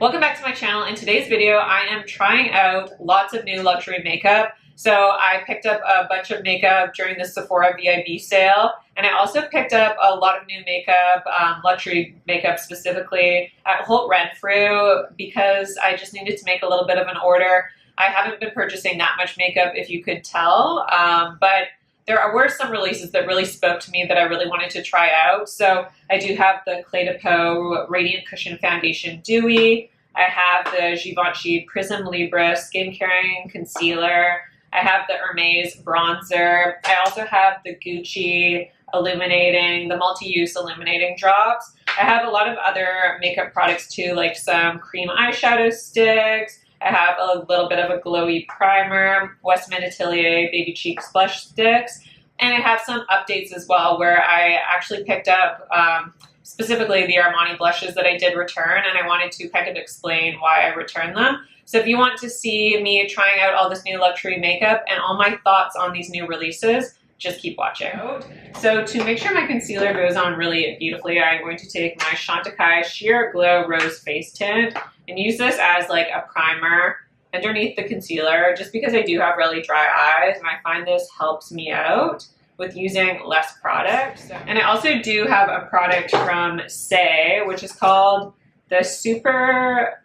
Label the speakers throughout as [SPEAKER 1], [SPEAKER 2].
[SPEAKER 1] Welcome back to my channel. In today's video, I am trying out lots of new luxury makeup. So I picked up a bunch of makeup during the Sephora VIB sale, and I also picked up a lot of new makeup, luxury makeup specifically at Holt Renfrew because I just needed to make a little bit of an order. I haven't been purchasing that much makeup, if you could tell, but there were some releases that really spoke to me that I really wanted to try out. So I do have the Peau Radiant Cushion Foundation Dewy. I have the Givenchy Prisme Libre Skin Caring Concealer. I have the Hermes Bronzer. I also have the Gucci Illuminating, the multi-use illuminating drops. I have a lot of other makeup products too, like some cream eyeshadow sticks. I have a little bit of a glowy primer, Westman Atelier Baby Cheeks Blush Sticks, and I have some updates as well where I actually picked up specifically the Armani blushes that I did return, and I wanted to kind of explain why I returned them. So if you want to see me trying out all this new luxury makeup and all my thoughts on these new releases, just keep watching. So to make sure my concealer goes on really beautifully, I'm going to take my Chantecaille Sheer Glow Rose Face Tint and use this as like a primer underneath the concealer, just because I do have really dry eyes, and I find this helps me out with using less product. And I also do have a product from Saie, which is called the Super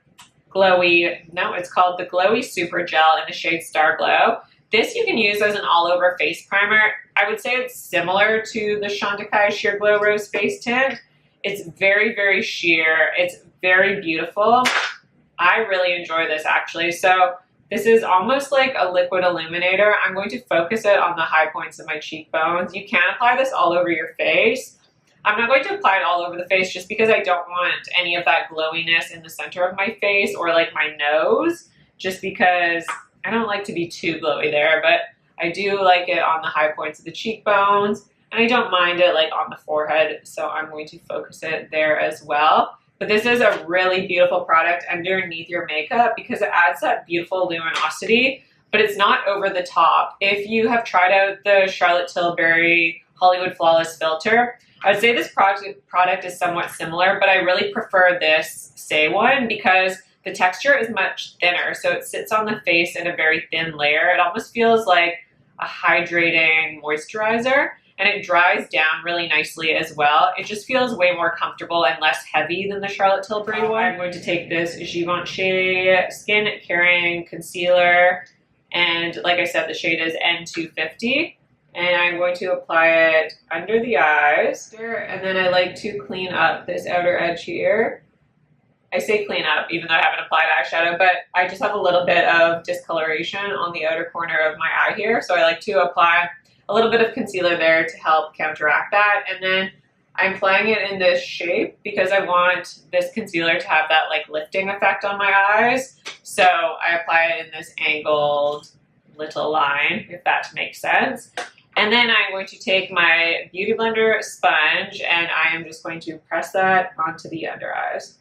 [SPEAKER 1] Glowy, no, it's called the Glowy Super Gel in the shade Starglow. This you can use as an all-over face primer. I would say it's similar to the Chantecaille Sheer Glow Rose Face Tint. It's very, very sheer. It's very beautiful. I really enjoy this actually. So this is almost like a liquid illuminator. I'm going to focus it on the high points of my cheekbones. You can apply this all over your face. I'm not going to apply it all over the face just because I don't want any of that glowiness in the center of my face or like my nose, just because I don't like to be too glowy there, but I do like it on the high points of the cheekbones, and I don't mind it like on the forehead, so I'm going to focus it there as well. But this is a really beautiful product underneath your makeup because it adds that beautiful luminosity, but it's not over the top. If you have tried out the Charlotte Tilbury Hollywood Flawless Filter, I would say this product is somewhat similar, but I really prefer this Saie one because the texture is much thinner, so it sits on the face in a very thin layer. It almost feels like a hydrating moisturizer, and it dries down really nicely as well. It just feels way more comfortable and less heavy than the Charlotte Tilbury one. I'm going to take this Givenchy Skin Caring Concealer, and like I said, the shade is N250. And I'm going to apply it under the eyes. And then I like to clean up this outer edge here. I say clean up, even though I haven't applied eyeshadow, but I just have a little bit of discoloration on the outer corner of my eye here. So I like to apply a little bit of concealer there to help counteract that. And then I'm applying it in this shape because I want this concealer to have that like lifting effect on my eyes. So I apply it in this angled little line, if that makes sense. And then I'm going to take my Beauty Blender sponge and I am just going to press that onto the under eyes.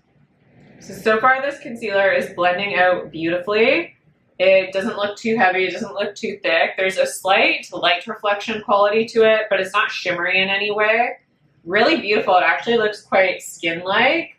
[SPEAKER 1] So far this concealer is blending out beautifully. It doesn't look too heavy, it doesn't look too thick. There's a slight light reflection quality to it, but it's not shimmery in any way. Really beautiful. It actually looks quite skin-like.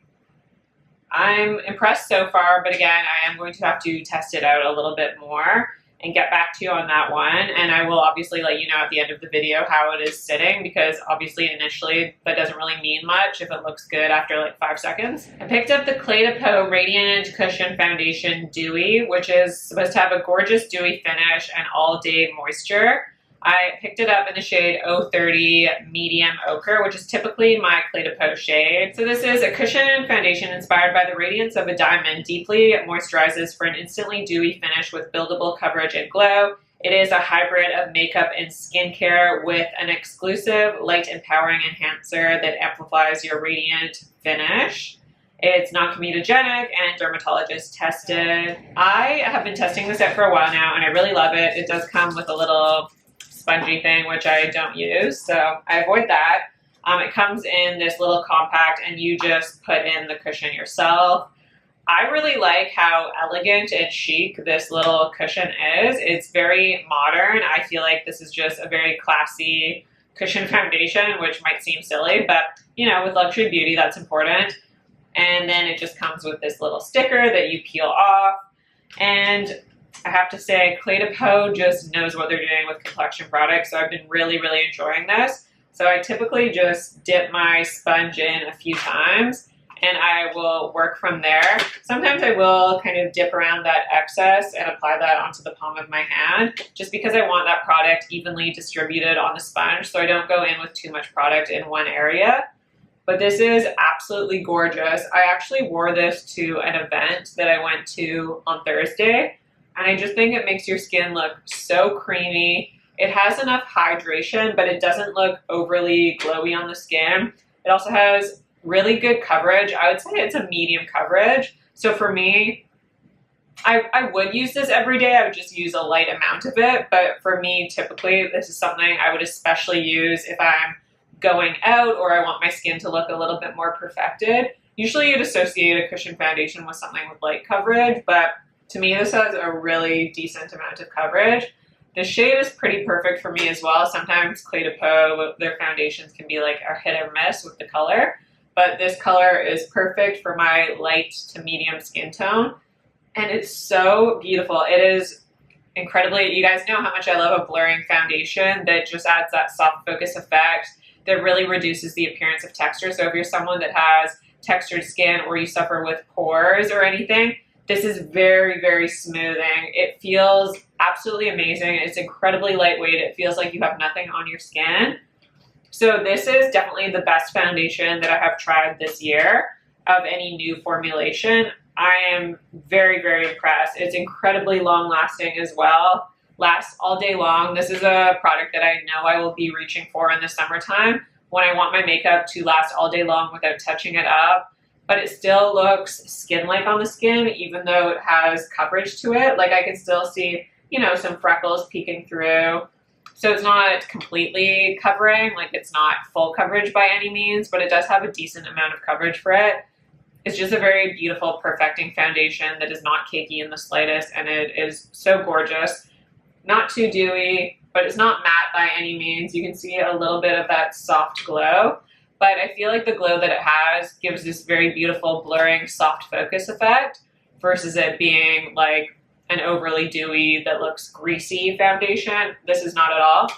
[SPEAKER 1] I'm impressed so far, but again, I am going to have to test it out a little bit more and get back to you on that one. And I will obviously let you know at the end of the video how it is sitting, because obviously initially that doesn't really mean much if it looks good after like 5 seconds. I picked up the Peau Radiant Cushion Foundation Dewy, which is supposed to have a gorgeous dewy finish and all day moisture. I picked it up in the shade 030 Medium Ochre, which is typically my Peau shade. So this is a cushion foundation inspired by the radiance of a diamond. Deeply moisturizes for an instantly dewy finish with buildable coverage and glow. It is a hybrid of makeup and skincare with an exclusive light empowering enhancer that amplifies your radiant finish. It's non-comedogenic and dermatologist tested. I have been testing this out for a while now and I really love it. It does come with a little spongy thing, which I don't use, so I avoid that. It comes in this little compact and you just put in the cushion yourself. I really like how elegant and chic this little cushion is. It's very modern. I feel like this is just a very classy cushion foundation, which might seem silly, but you know, with luxury beauty, that's important. And then it just comes with this little sticker that you peel off. And I have to say, Clé de Peau just knows what they're doing with complexion products. So I've been really, really enjoying this. So I typically just dip my sponge in a few times and I will work from there. Sometimes I will kind of dip around that excess and apply that onto the palm of my hand, just because I want that product evenly distributed on the sponge so I don't go in with too much product in one area. But this is absolutely gorgeous. I actually wore this to an event that I went to on Thursday, and I just think it makes your skin look so creamy. It has enough hydration, but it doesn't look overly glowy on the skin. It also has really good coverage. I would say it's a medium coverage. So for me, I would use this every day. I would just use a light amount of it. But for me, typically, this is something I would especially use if I'm going out or I want my skin to look a little bit more perfected. Usually you'd associate a cushion foundation with something with light coverage, but to me, this has a really decent amount of coverage. The shade is pretty perfect for me as well. Sometimes Clé de Peau, their foundations can be like a hit or miss with the color, but this color is perfect for my light to medium skin tone. And it's so beautiful. It is incredibly, you guys know how much I love a blurring foundation that just adds that soft focus effect that really reduces the appearance of texture. So if you're someone that has textured skin or you suffer with pores or anything, this is very, very smoothing. It feels absolutely amazing. It's incredibly lightweight. It feels like you have nothing on your skin. So this is definitely the best foundation that I have tried this year of any new formulation. I am very, very impressed. It's incredibly long lasting as well. Lasts all day long. This is a product that I know I will be reaching for in the summertime when I want my makeup to last all day long without touching it up. But it still looks skin-like on the skin, even though it has coverage to it. Like I can still see, you know, some freckles peeking through. So it's not completely covering, like it's not full coverage by any means, but it does have a decent amount of coverage for it. It's just a very beautiful, perfecting foundation that is not cakey in the slightest, and it is so gorgeous. Not too dewy, but it's not matte by any means. You can see a little bit of that soft glow, but I feel like the glow that it has gives this very beautiful blurring soft focus effect versus it being like an overly dewy that looks greasy foundation. This is not at all.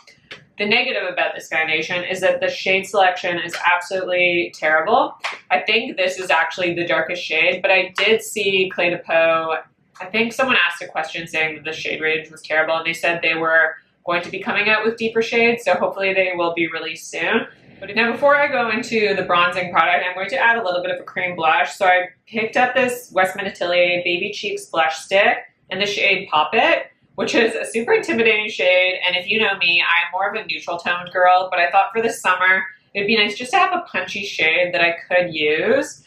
[SPEAKER 1] The negative about this foundation is that the shade selection is absolutely terrible. I think this is actually the darkest shade, but I did see Clé de Peau. I think someone asked a question saying that the shade range was terrible, and they said they were going to be coming out with deeper shades, so hopefully they will be released soon. But now before I go into the bronzing product, I'm going to add a little bit of a cream blush. So I picked up this Westman Atelier Baby Cheeks blush stick in the shade Poppet, which is a super intimidating shade. And if you know me, I'm more of a neutral toned girl, but I thought for this summer, it'd be nice just to have a punchy shade that I could use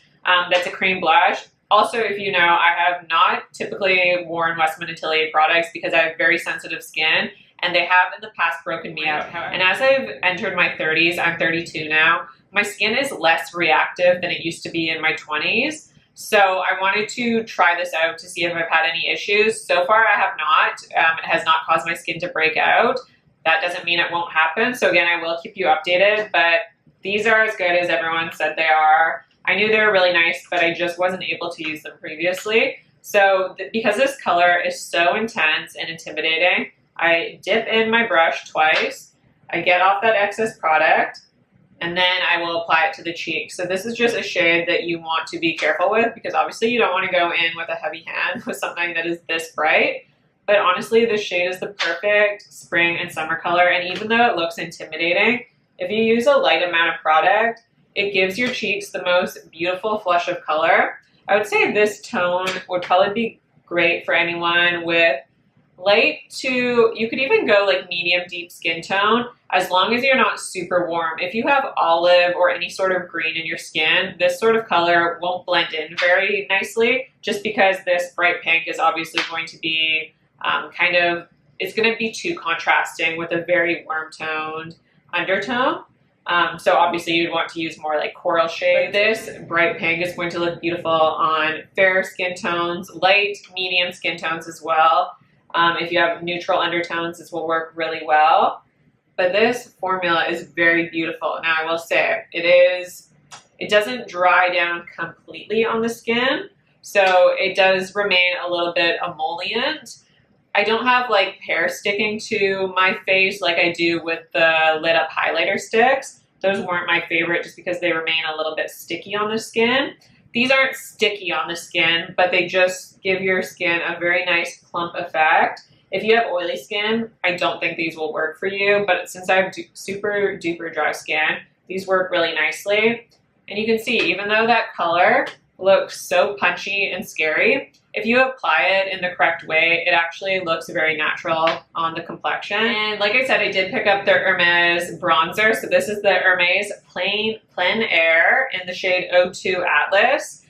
[SPEAKER 1] that's a cream blush. Also, if you know, I have not typically worn Westman Atelier products because I have very sensitive skin, and they have in the past broken me out. And as I've entered my 30s, I'm 32 now, my skin is less reactive than it used to be in my 20s. So I wanted to try this out to see if I've had any issues. So far, I have not. It has not caused my skin to break out. That doesn't mean it won't happen. So again, I will keep you updated, but these are as good as everyone said they are. I knew they were really nice, but I just wasn't able to use them previously. So because this color is so intense and intimidating, I dip in my brush twice, I get off that excess product, and then I will apply it to the cheek. So this is just a shade that you want to be careful with because obviously you don't want to go in with a heavy hand with something that is this bright. But honestly, this shade is the perfect spring and summer color, and even though it looks intimidating, if you use a light amount of product, it gives your cheeks the most beautiful flush of color. I would say this tone would probably be great for anyone with light to, you could even go like medium deep skin tone as long as you're not super warm. If you have olive or any sort of green in your skin, this sort of color won't blend in very nicely just because this bright pink is obviously going to be it's going to be too contrasting with a very warm toned undertone. So obviously you'd want to use more like coral shade. This bright pink is going to look beautiful on fair skin tones, light, medium skin tones as well. If you have neutral undertones, this will work really well. But this formula is very beautiful. Now I will say, it is it doesn't dry down completely on the skin, so it does remain a little bit emollient. I don't have like hair sticking to my face like I do with the lit up highlighter sticks. Those weren't my favorite just because they remain a little bit sticky on the skin. These aren't sticky on the skin, but they just give your skin a very nice plump effect. If you have oily skin, I don't think these will work for you, but since I have super duper dry skin, these work really nicely. And you can see, even though that color looks so punchy and scary, if you apply it in the correct way, it actually looks very natural on the complexion. And like I said, I did pick up the Hermes Bronzer. So this is the Hermes Plein Air in the shade 02 Atlas.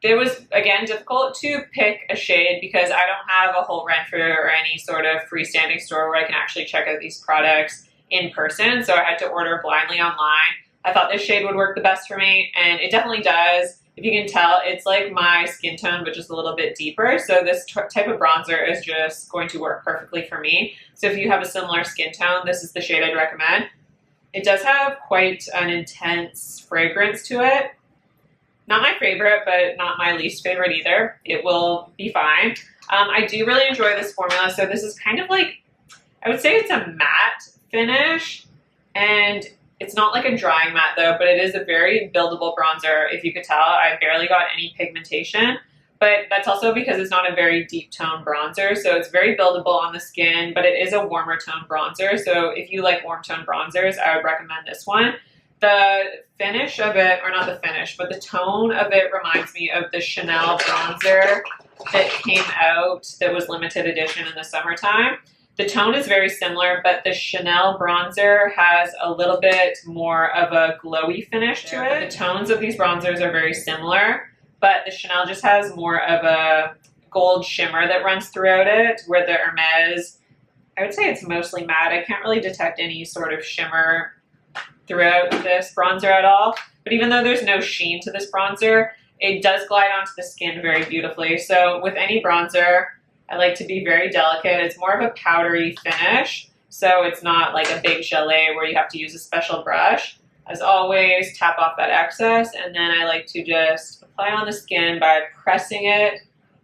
[SPEAKER 1] It was, again, difficult to pick a shade because I don't have a whole Renfrew or any sort of freestanding store where I can actually check out these products in person. So I had to order blindly online. I thought this shade would work the best for me, and it definitely does. If you can tell, it's like my skin tone, but just a little bit deeper. So this type of bronzer is just going to work perfectly for me. So if you have a similar skin tone, this is the shade I'd recommend. It does have quite an intense fragrance to it. Not my favorite, but not my least favorite either. It will be fine. I do really enjoy this formula. So this is kind of like, I would say it's a matte finish, and it's not like a drying matte though, but it is a very buildable bronzer. If you could tell, I barely got any pigmentation, but that's also because it's not a very deep tone bronzer. So it's very buildable on the skin, but it is a warmer tone bronzer. So if you like warm tone bronzers, I would recommend this one. The finish of it, or not the finish, but the tone of it reminds me of the Chanel bronzer that came out that was limited edition in the summertime. The tone is very similar, but the Chanel bronzer has a little bit more of a glowy finish to it. The tones of these bronzers are very similar, but the Chanel just has more of a gold shimmer that runs throughout it, where the Hermes, I would say it's mostly matte. I can't really detect any sort of shimmer throughout this bronzer at all. But even though there's no sheen to this bronzer, it does glide onto the skin very beautifully. So with any bronzer, I like to be very delicate. It's more of a powdery finish, so it's not like a big gelée where you have to use a special brush. As always, tap off that excess, and then I like to just apply on the skin by pressing it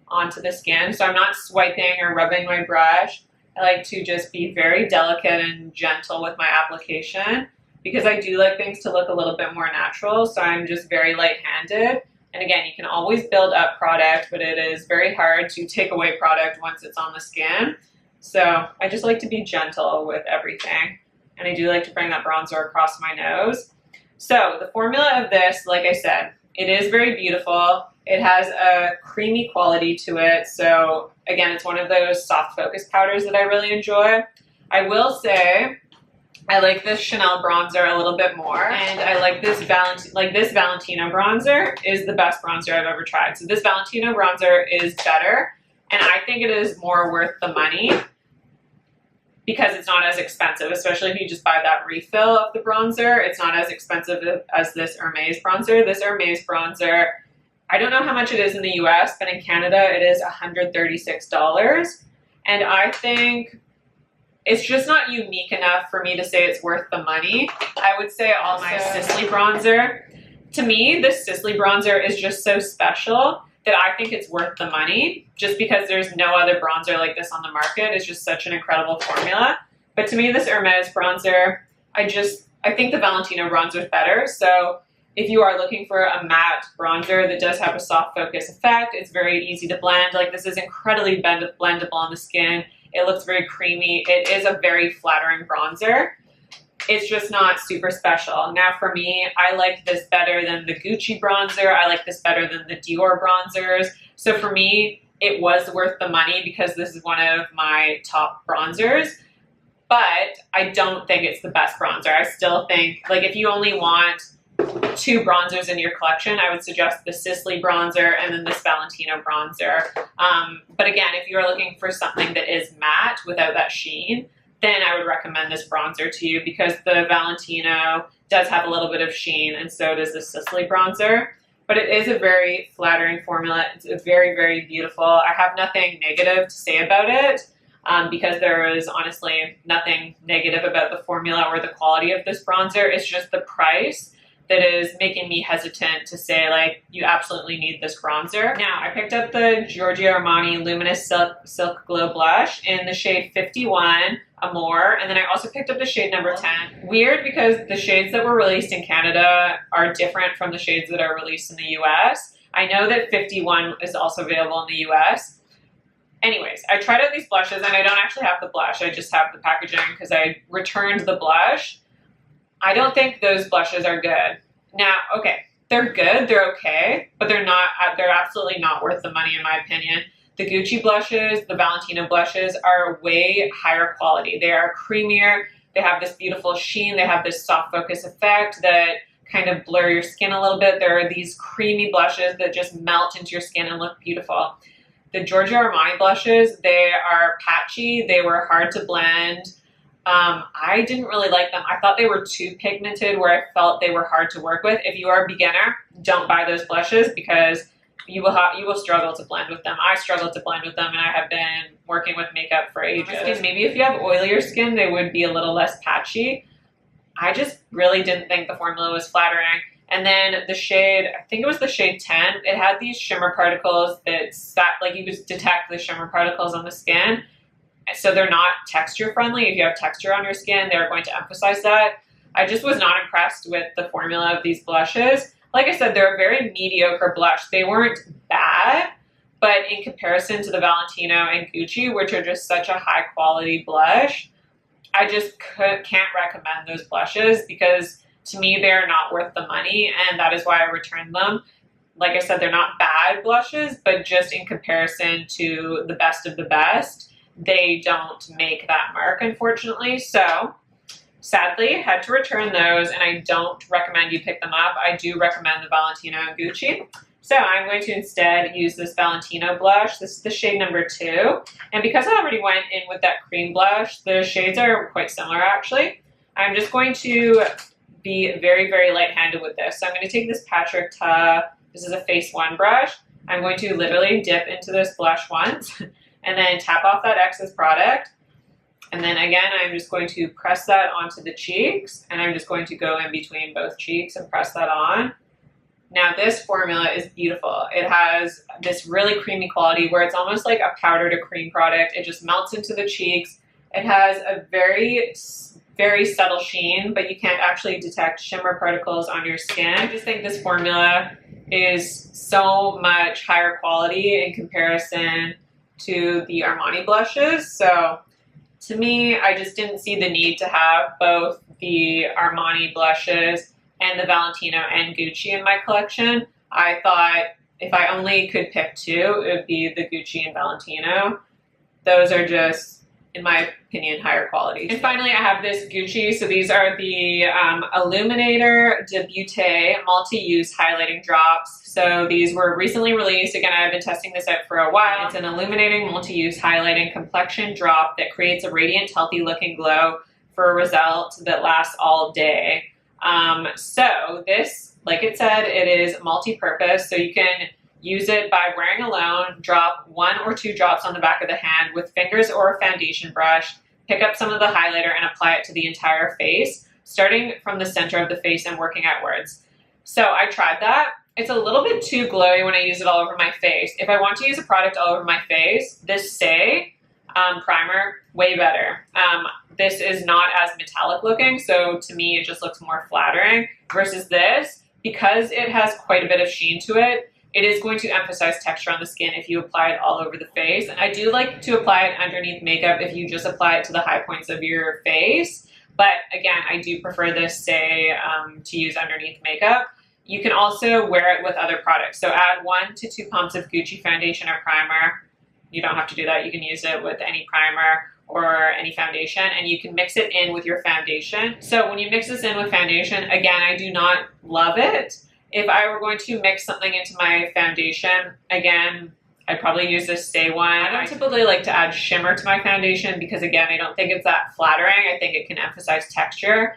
[SPEAKER 1] onto the skin. So I'm not swiping or rubbing my brush. I like to just be very delicate and gentle with my application because I do like things to look a little bit more natural, so I'm just very light-handed. And again, you can always build up product, but it is very hard to take away product once it's on the skin. So I just like to be gentle with everything. And I do like to bring that bronzer across my nose. So the formula of this, like I said, it is very beautiful. It has a creamy quality to it. So again, it's one of those soft focus powders that I really enjoy. I will say, I like this Chanel bronzer a little bit more, and I like this Valentino bronzer is the best bronzer I've ever tried. So this Valentino bronzer is better, and I think it is more worth the money because it's not as expensive, especially if you just buy that refill of the bronzer. It's not as expensive as this Hermes bronzer. This Hermes bronzer, I don't know how much it is in the US, but in Canada it is $136, and I think it's just not unique enough for me to say it's worth the money. I would say also my Sisley bronzer. To me, this Sisley bronzer is just so special that I think it's worth the money just because there's no other bronzer like this on the market. It's just such an incredible formula. But to me, this Hermes bronzer, I think the Valentino bronzer is better. So if you are looking for a matte bronzer that does have a soft focus effect, it's very easy to blend. Like this is incredibly blendable on the skin. It looks very creamy. It is a very flattering bronzer. It's just not super special. Now for me, I like this better than the Gucci bronzer. I like this better than the Dior bronzers. So for me, it was worth the money because this is one of my top bronzers. But I don't think it's the best bronzer. I still think, like, if you only want 2 bronzers in your collection, I would suggest the Sisley bronzer and then this Valentino bronzer. But again, if you're looking for something that is matte without that sheen, then I would recommend this bronzer to you because the Valentino does have a little bit of sheen and so does the Sisley bronzer. But it is a very flattering formula. It's very, very beautiful. I have nothing negative to say about it because there is honestly nothing negative about the formula or the quality of this bronzer. It's just the price. that is making me hesitant to say, like, you absolutely need this bronzer. Now, I picked up the Giorgio Armani Luminous Silk Glow Blush in the shade 51, Amore, and then I also picked up the shade number 10. Weird, because the shades that were released in Canada are different from the shades that are released in the US. I know that 51 is also available in the US. Anyways, I tried out these blushes, and I don't actually have the blush, I just have the packaging because I returned the blush. I don't think those blushes are good. Now, okay, they're good, they're okay, but they're absolutely not worth the money in my opinion. The Gucci blushes, the Valentino blushes are way higher quality. They are creamier, they have this beautiful sheen, they have this soft focus effect that kind of blur your skin a little bit. There are these creamy blushes that just melt into your skin and look beautiful. The Giorgio Armani blushes, they are patchy, they were hard to blend. I didn't really like them. I thought they were too pigmented where I felt they were hard to work with. If you are a beginner, don't buy those blushes because you will struggle to blend with them. I struggled to blend with them, and I have been working with makeup for ages. Maybe if you have oilier skin, they would be a little less patchy. I just really didn't think the formula was flattering. And then the shade, I think it was the shade 10, it had these shimmer particles that sat, like you could detect the shimmer particles on the skin. So they're not texture friendly. If you have texture on your skin, they're going to emphasize that. I just was not impressed with the formula of these blushes. Like I said, they're a very mediocre blush. They weren't bad, but in comparison to the Valentino and Gucci, which are just such a high quality blush, I just can't recommend those blushes because to me, they're not worth the money, and that is why I returned them. Like I said, they're not bad blushes, but just in comparison to the best of the best, they don't make that mark, unfortunately. So sadly, had to return those, and I don't recommend you pick them up. I do recommend the Valentino and Gucci. So I'm going to instead use this Valentino blush. This is the shade number 2. And because I already went in with that cream blush, the shades are quite similar actually. I'm just going to be very, very light-handed with this. So I'm going to take this Patrick Ta, this is a Face 1 brush. I'm going to literally dip into this blush once and then tap off that excess product. And then again, I'm just going to press that onto the cheeks, and I'm just going to go in between both cheeks and press that on. Now this formula is beautiful. It has this really creamy quality where it's almost like a powder to cream product. It just melts into the cheeks. It has a very, very subtle sheen, but you can't actually detect shimmer particles on your skin. I just think this formula is so much higher quality in comparison to the Armani blushes. So to me, I just didn't see the need to have both the Armani blushes and the Valentino and Gucci in my collection. I thought if I only could pick 2, it would be the Gucci and Valentino. Those are just, in my opinion, higher quality. And finally, I have this Gucci. So these are the Illuminator de Beauté multi-use highlighting drops. So these were recently released. Again, I've been testing this out for a while. It's an illuminating multi-use highlighting complexion drop that creates a radiant, healthy looking glow for a result that lasts all day. So this, like it said, it is multi-purpose. So you can use it by wearing alone, drop 1 or 2 drops on the back of the hand with fingers or a foundation brush, pick up some of the highlighter and apply it to the entire face, starting from the center of the face and working outwards. So I tried that. It's a little bit too glowy when I use it all over my face. If I want to use a product all over my face, this Saie primer, way better. This is not as metallic looking, so to me it just looks more flattering, versus this, because it has quite a bit of sheen to it, it is going to emphasize texture on the skin if you apply it all over the face. And I do like to apply it underneath makeup if you just apply it to the high points of your face, but again, I do prefer this Saie to use underneath makeup. You can also wear it with other products. So add 1 to 2 pumps of Gucci foundation or primer. You don't have to do that. You can use it with any primer or any foundation, and you can mix it in with your foundation. So when you mix this in with foundation, again, I do not love it. If I were going to mix something into my foundation, again, I'd probably use this Saie one. I don't typically like to add shimmer to my foundation because, again, I don't think it's that flattering. I think it can emphasize texture.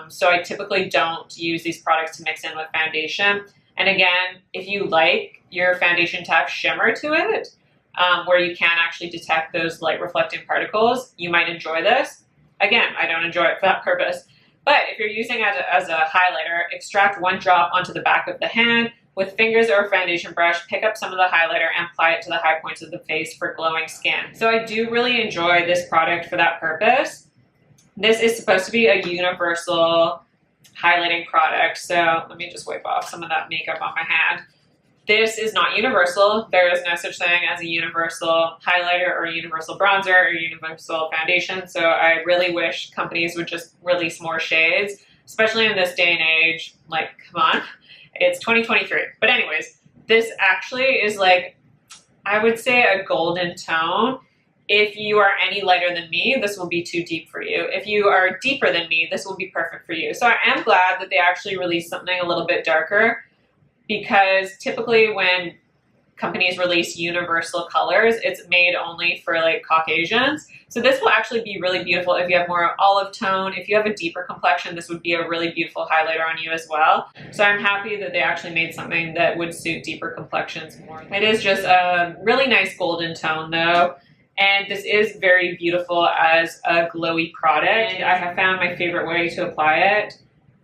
[SPEAKER 1] So I typically don't use these products to mix in with foundation. And again, if you like your foundation to have shimmer to it, where you can actually detect those light reflecting particles, you might enjoy this. Again, I don't enjoy it for that purpose. But if you're using it as a highlighter, extract 1 drop onto the back of the hand. With fingers or a foundation brush, pick up some of the highlighter and apply it to the high points of the face for glowing skin. So I do really enjoy this product for that purpose. This is supposed to be a universal highlighting product. So let me just wipe off some of that makeup on my hand. This is not universal. There is no such thing as a universal highlighter or a universal bronzer or universal foundation. So I really wish companies would just release more shades, especially in this day and age. Like, come on, it's 2023. But anyways, this actually is like, I would say a golden tone. If you are any lighter than me, this will be too deep for you. If you are deeper than me, this will be perfect for you. So I am glad that they actually released something a little bit darker, because typically when companies release universal colors, it's made only for like Caucasians. So this will actually be really beautiful if you have more olive tone. If you have a deeper complexion, this would be a really beautiful highlighter on you as well. So I'm happy that they actually made something that would suit deeper complexions more. It is just a really nice golden tone though. And this is very beautiful as a glowy product. And I have found my favorite way to apply it.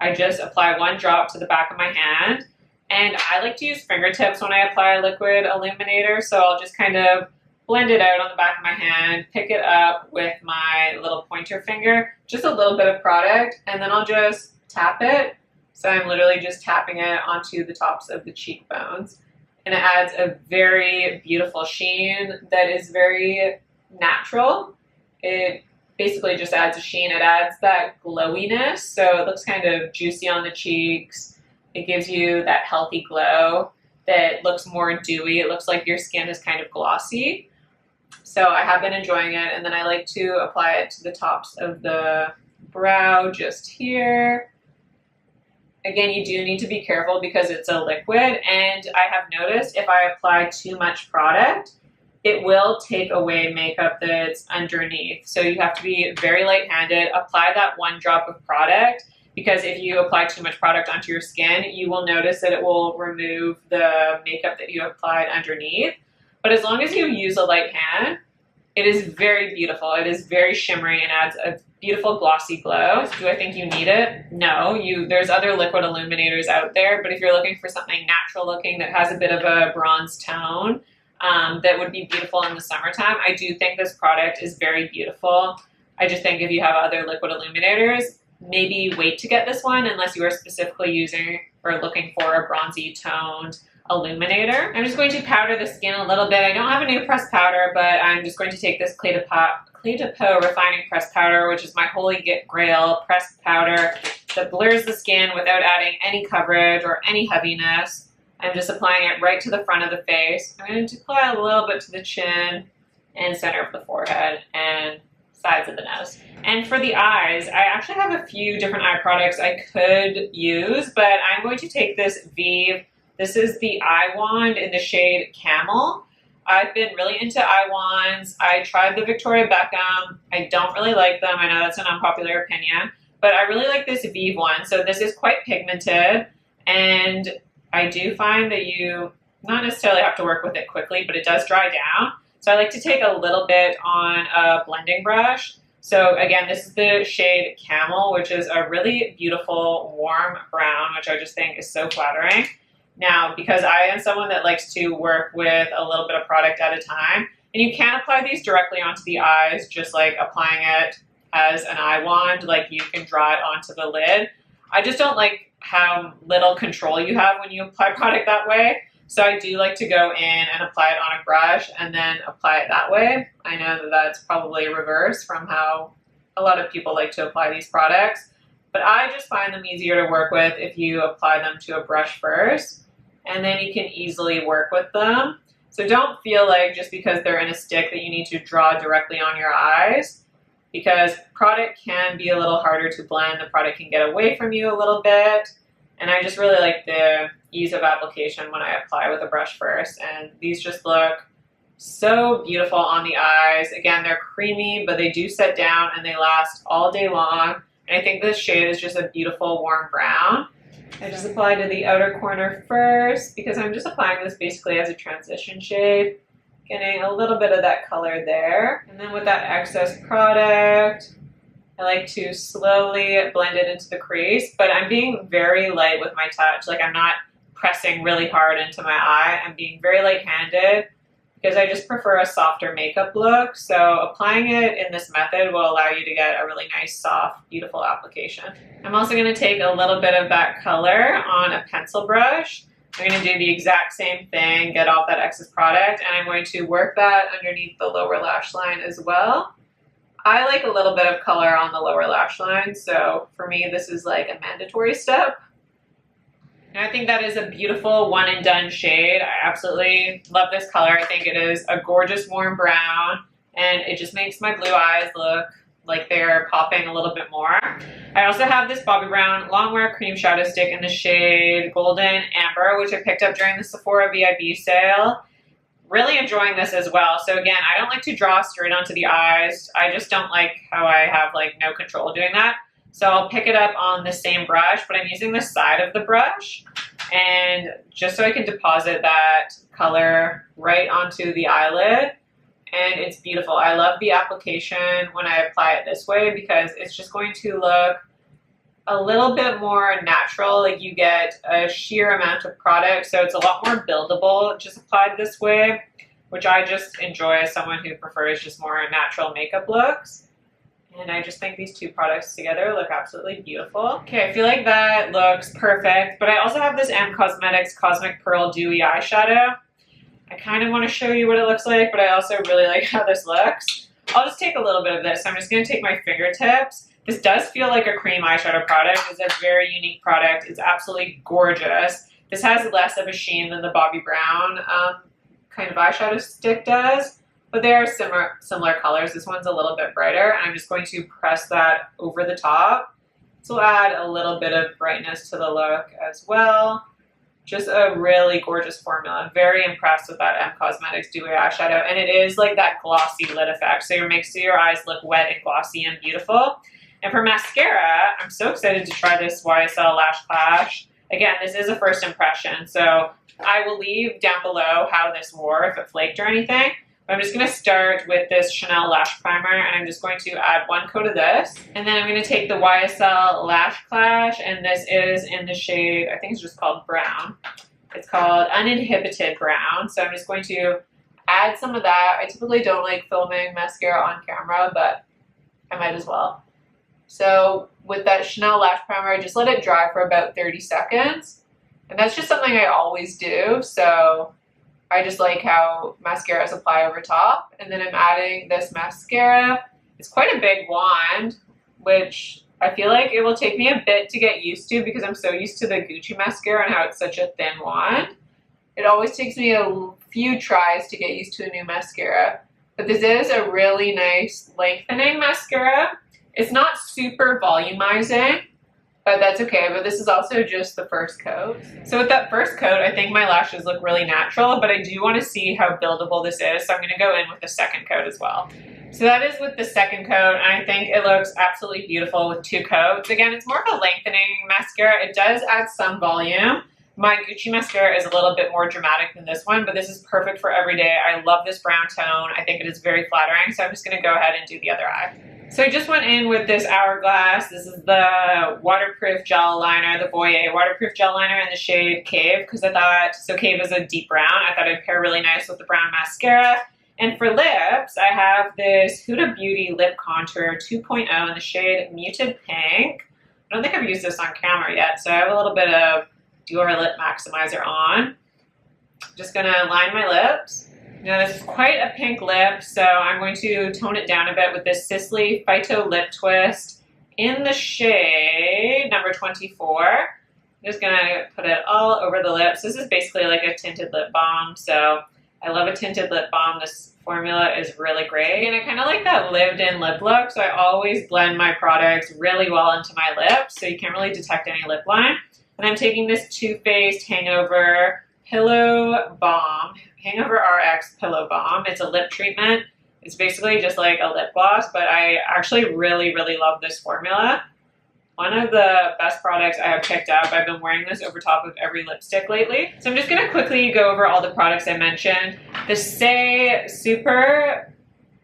[SPEAKER 1] I just apply 1 drop to the back of my hand. And I like to use fingertips when I apply a liquid illuminator. So I'll just kind of blend it out on the back of my hand, pick it up with my little pointer finger, just a little bit of product, and then I'll just tap it. So I'm literally just tapping it onto the tops of the cheekbones. And it adds a very beautiful sheen that is very natural. It basically just adds a sheen. It adds that glowiness, so it looks kind of juicy on the cheeks. It gives you that healthy glow that looks more dewy. It looks like your skin is kind of glossy. So I have been enjoying it, and then I like to apply it to the tops of the brow just here. Again, you do need to be careful because it's a liquid, and I have noticed if I apply too much product, it will take away makeup that's underneath. So you have to be very light-handed. Apply that 1 drop of product, because if you apply too much product onto your skin, you will notice that it will remove the makeup that you applied underneath. But as long as you use a light hand, it is very beautiful. It is very shimmery and adds a beautiful glossy glow. Do I think you need it? No. There's other liquid illuminators out there, but if you're looking for something natural looking that has a bit of a bronze tone, that would be beautiful in the summertime, I do think this product is very beautiful. I just think if you have other liquid illuminators, maybe wait to get this one unless you are specifically using or looking for a bronzy toned illuminator. I'm just going to powder the skin a little bit. I don't have a new pressed powder, but I'm just going to take this Clé de Peau refining pressed powder, which is my holy grail pressed powder that blurs the skin without adding any coverage or any heaviness. I'm just applying it right to the front of the face. I'm going to apply a little bit to the chin and center of the forehead and sides of the nose. And for the eyes, I actually have a few different eye products I could use, but I'm going to take this Vive. This is the eye wand in the shade Camel. I've been really into eye wands. I tried the Victoria Beckham. I don't really like them. I know that's an unpopular opinion, but I really like this Vive one. So this is quite pigmented, and I do find that you not necessarily have to work with it quickly, but it does dry down. So I like to take a little bit on a blending brush. So again, this is the shade Camel, which is a really beautiful warm brown, which I just think is so flattering. Now, because I am someone that likes to work with a little bit of product at a time, and you can apply these directly onto the eyes, just like applying it as an eye wand, like you can draw it onto the lid. I just don't like how little control you have when you apply product that way. So I do like to go in and apply it on a brush and then apply it that way. I know that that's probably reverse from how a lot of people like to apply these products, but I just find them easier to work with if you apply them to a brush first, and then you can easily work with them. So don't feel like just because they're in a stick that you need to draw directly on your eyes, because product can be a little harder to blend. The product can get away from you a little bit. And I just really like the ease of application when I apply with a brush first. And these just look so beautiful on the eyes. Again, they're creamy, but they do set down and they last all day long. And I think this shade is just a beautiful warm brown. I just apply to the outer corner first because I'm just applying this basically as a transition shade, getting a little bit of that color there. And then with that excess product, I like to slowly blend it into the crease, but I'm being very light with my touch. Like I'm not pressing really hard into my eye. I'm being very light-handed because I just prefer a softer makeup look. So applying it in this method will allow you to get a really nice, soft, beautiful application. I'm also going to take a little bit of that color on a pencil brush. I'm going to do the exact same thing, get off that excess product, and I'm going to work that underneath the lower lash line as well. I like a little bit of color on the lower lash line, so for me this is like a mandatory step. And I think that is a beautiful one and done shade. I absolutely love this color. I think it is a gorgeous warm brown, and it just makes my blue eyes look like they're popping a little bit more. I also have this Bobbi Brown Longwear Cream Shadow Stick in the shade Golden Amber, which I picked up during the Sephora VIB sale. Really enjoying this as well. So again, I don't like to draw straight onto the eyes. I just don't like how I have like no control doing that. So I'll pick it up on the same brush, but I'm using the side of the brush, and just so I can deposit that color right onto the eyelid. And it's beautiful. I love the application when I apply it this way because it's just going to look a little bit more natural. Like you get a sheer amount of product, so it's a lot more buildable just applied this way, which I just enjoy as someone who prefers just more natural makeup looks. And I just think these two products together look absolutely beautiful. Okay, I feel like that looks perfect, but I also have this M Cosmetics Cosmic Pearl Dewy eyeshadow. I kind of want to show you what it looks like, but I also really like how this looks. I'll just take a little bit of this. I'm just going to take my fingertips. This does feel like a cream eyeshadow product. It's a very unique product. It's absolutely gorgeous. This has less of a sheen than the Bobbi Brown kind of eyeshadow stick does, but they are similar colors. This one's a little bit brighter, and I'm just going to press that over the top. This will add a little bit of brightness to the look as well. Just a really gorgeous formula. I'm very impressed with that M Cosmetics Dewy eyeshadow, and it is like that glossy lid effect, so it makes your eyes look wet and glossy and beautiful. And for mascara, I'm so excited to try this YSL Lash Clash. Again, this is a first impression, so I will leave down below how this wore, if it flaked or anything. But I'm just going to start with this Chanel Lash Primer, and I'm just going to add one coat of this. And then I'm going to take the YSL Lash Clash, and this is in the shade, I think it's just called Brown. It's called Uninhibited Brown. So I'm just going to add some of that. I typically don't like filming mascara on camera, but I might as well. So with that Chanel Lash Primer, I just let it dry for about 30 seconds. And that's just something I always do. So I just like how mascaras apply over top. And then I'm adding this mascara. It's quite a big wand, which I feel like it will take me a bit to get used to because I'm so used to the Gucci mascara and how it's such a thin wand. It always takes me a few tries to get used to a new mascara. But this is a really nice lengthening mascara. It's not super volumizing, but that's okay. But this is also just the first coat. So with that first coat, I think my lashes look really natural, but I do want to see how buildable this is. So I'm going to go in with the second coat as well. So that is with the second coat, and I think it looks absolutely beautiful with two coats. Again, it's more of a lengthening mascara. It does add some volume. My Gucci mascara is a little bit more dramatic than this one, but this is perfect for every day. I love this brown tone. I think it is very flattering, so I'm just going to go ahead and do the other eye. So I just went in with this Hourglass. This is the waterproof gel liner, the Boyer waterproof gel liner in the shade Cave, because I thought, so Cave is a deep brown. I thought it'd pair really nice with the brown mascara. And for lips, I have this Huda Beauty Lip Contour 2.0 in the shade Muted Pink. I don't think I've used this on camera yet, so I have a little bit of Dior Lip Maximizer on. Just gonna line my lips. Now this is quite a pink lip, so I'm going to tone it down a bit with this Sisley Phyto Lip Twist in the shade number 24. I'm just gonna put it all over the lips. This is basically like a tinted lip balm, so I love a tinted lip balm. This formula is really great. And I kind of like that lived-in lip look, so I always blend my products really well into my lips, so you can't really detect any lip line. And I'm taking this Too Faced Hangover Pillow Balm, Hangover RX Pillow Balm. It's a lip treatment. It's basically just like a lip gloss, but I actually really, really love this formula. One of the best products I have picked up. I've been wearing this over top of every lipstick lately. So I'm just going to quickly go over all the products I mentioned. The Saie Super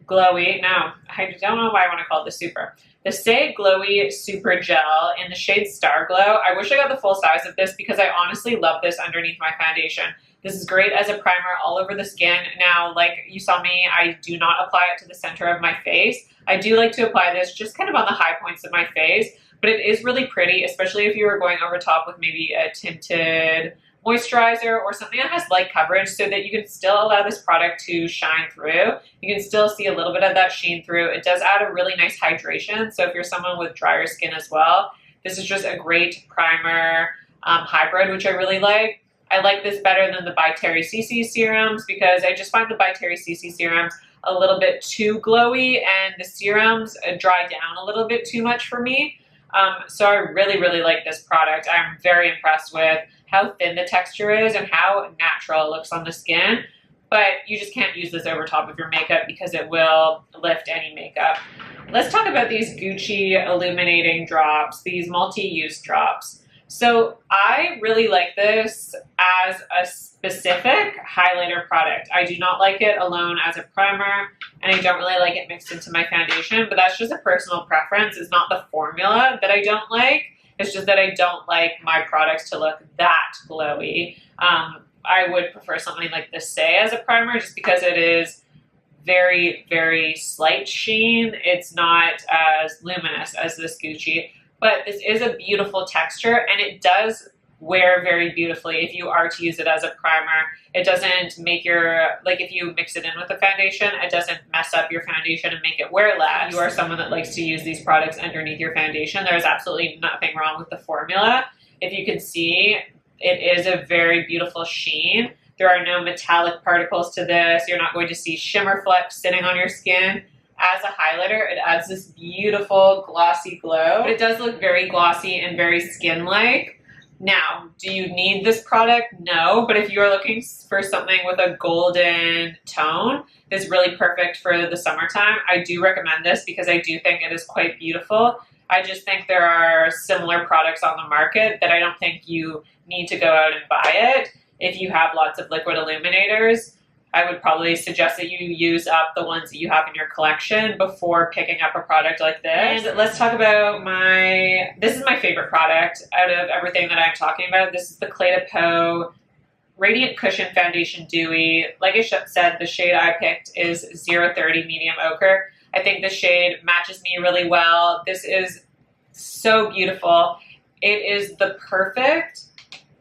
[SPEAKER 1] Glowy, no, I don't know why I want to call it the Super. The Saie Glowy Super Gel in the shade Starglow. I wish I got the full size of this because I honestly love this underneath my foundation. This is great as a primer all over the skin. Now, like you saw me, I do not apply it to the center of my face. I do like to apply this just kind of on the high points of my face, but it is really pretty, especially if you were going over top with maybe a tinted moisturizer or something that has light coverage so that you can still allow this product to shine through. You can still see a little bit of that sheen through. It does add a really nice hydration, so if you're someone with drier skin as well, this is just a great primer hybrid, which I really like. I like this better than the By Terry CC serums because I just find the By Terry CC serums a little bit too glowy and the serums dry down a little bit too much for me. So I really, really like this product. I'm very impressed with how thin the texture is and how natural it looks on the skin. But you just can't use this over top of your makeup because it will lift any makeup. Let's talk about these Gucci illuminating drops, these multi-use drops. So I really like this as a specific highlighter product. I do not like it alone as a primer, and I don't really like it mixed into my foundation, but that's just a personal preference. It's not the formula that I don't like. It's just that I don't like my products to look that glowy. I would prefer something like the Saie as a primer just because it is very, very slight sheen. It's not as luminous as this Gucci. But this is a beautiful texture and it does wear very beautifully if you are to use it as a primer. It doesn't make your, like if you mix it in with a foundation, it doesn't mess up your foundation and make it wear less. If you are someone that likes to use these products underneath your foundation, there's absolutely nothing wrong with the formula. If you can see, it is a very beautiful sheen. There are no metallic particles to this. You're not going to see shimmer flecks sitting on your skin. As a highlighter, it adds this beautiful glossy glow. But it does look very glossy and very skin-like. Now, do you need this product? No, but if you are looking for something with a golden tone, it's really perfect for the summertime. I do recommend this because I do think it is quite beautiful. I just think there are similar products on the market that I don't think you need to go out and buy it. If you have lots of liquid illuminators, I would probably suggest that you use up the ones that you have in your collection before picking up a product like this. And let's talk about this is my favorite product out of everything that I'm talking about. This is the Peau Radiant Cushion Foundation Dewy. Like I said, the shade I picked is 030 Medium Ochre. I think this shade matches me really well. This is so beautiful. It is the perfect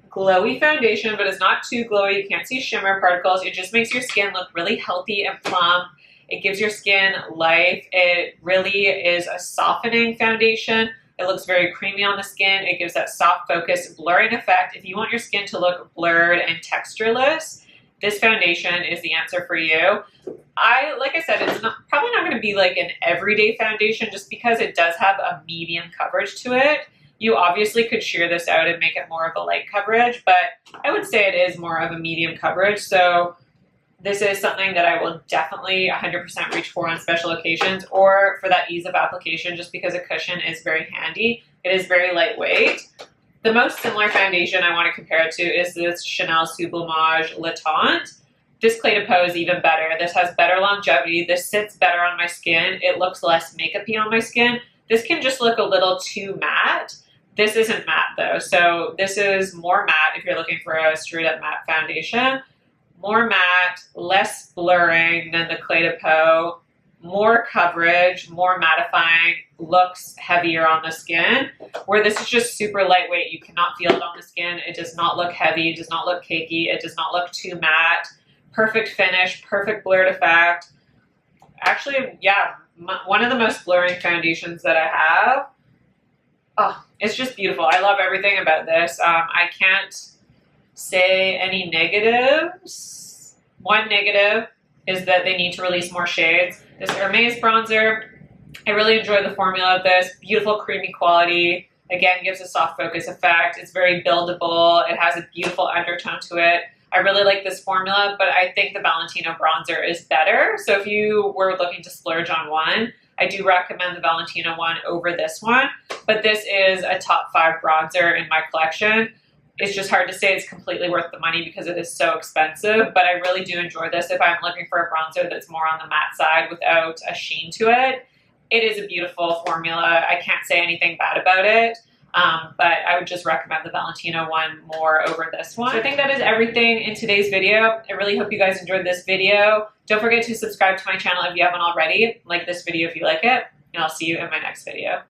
[SPEAKER 1] glowy foundation, but it's not too glowy. You can't see shimmer particles. It just makes your skin look really healthy and plump. It gives your skin life. It really is a softening foundation. It looks very creamy on the skin. It gives that soft focus blurring effect. If you want your skin to look blurred and textureless, this foundation is the answer for you. Like I said, it's probably not going to be like an everyday foundation just because it does have a medium coverage to it. You obviously could sheer this out and make it more of a light coverage, but I would say it is more of a medium coverage. So this is something that I will definitely 100% reach for on special occasions or for that ease of application just because a cushion is very handy. It is very lightweight. The most similar foundation I want to compare it to is this Chanel Sublimage Le Tint. This Clé de Peau is even better. This has better longevity. This sits better on my skin. It looks less makeup-y on my skin. This can just look a little too matte. This isn't matte though, so this is more matte if you're looking for a straight up matte foundation. More matte, less blurring than the Clé de Peau, more coverage, more mattifying, looks heavier on the skin. Where this is just super lightweight, you cannot feel it on the skin. It does not look heavy, it does not look cakey, it does not look too matte. Perfect finish, perfect blurred effect. Actually, yeah, one of the most blurring foundations that I have. Oh, it's just beautiful. I love everything about this. I can't say any negatives. One negative is that they need to release more shades. This Hermes Bronzer, I really enjoy the formula of this. Beautiful creamy quality. Again, gives a soft focus effect. It's very buildable. It has a beautiful undertone to it. I really like this formula, but I think the Valentino bronzer is better. So if you were looking to splurge on one, I do recommend the Valentino one over this one, but this is a top 5 bronzer in my collection. It's just hard to say it's completely worth the money because it is so expensive, but I really do enjoy this if I'm looking for a bronzer that's more on the matte side without a sheen to it. it is a beautiful formula. I can't say anything bad about it. But I would just recommend the Valentino one more over this one. So I think that is everything in today's video. I really hope you guys enjoyed this video. Don't forget to subscribe to my channel if you haven't already. Like this video if you like it, and I'll see you in my next video.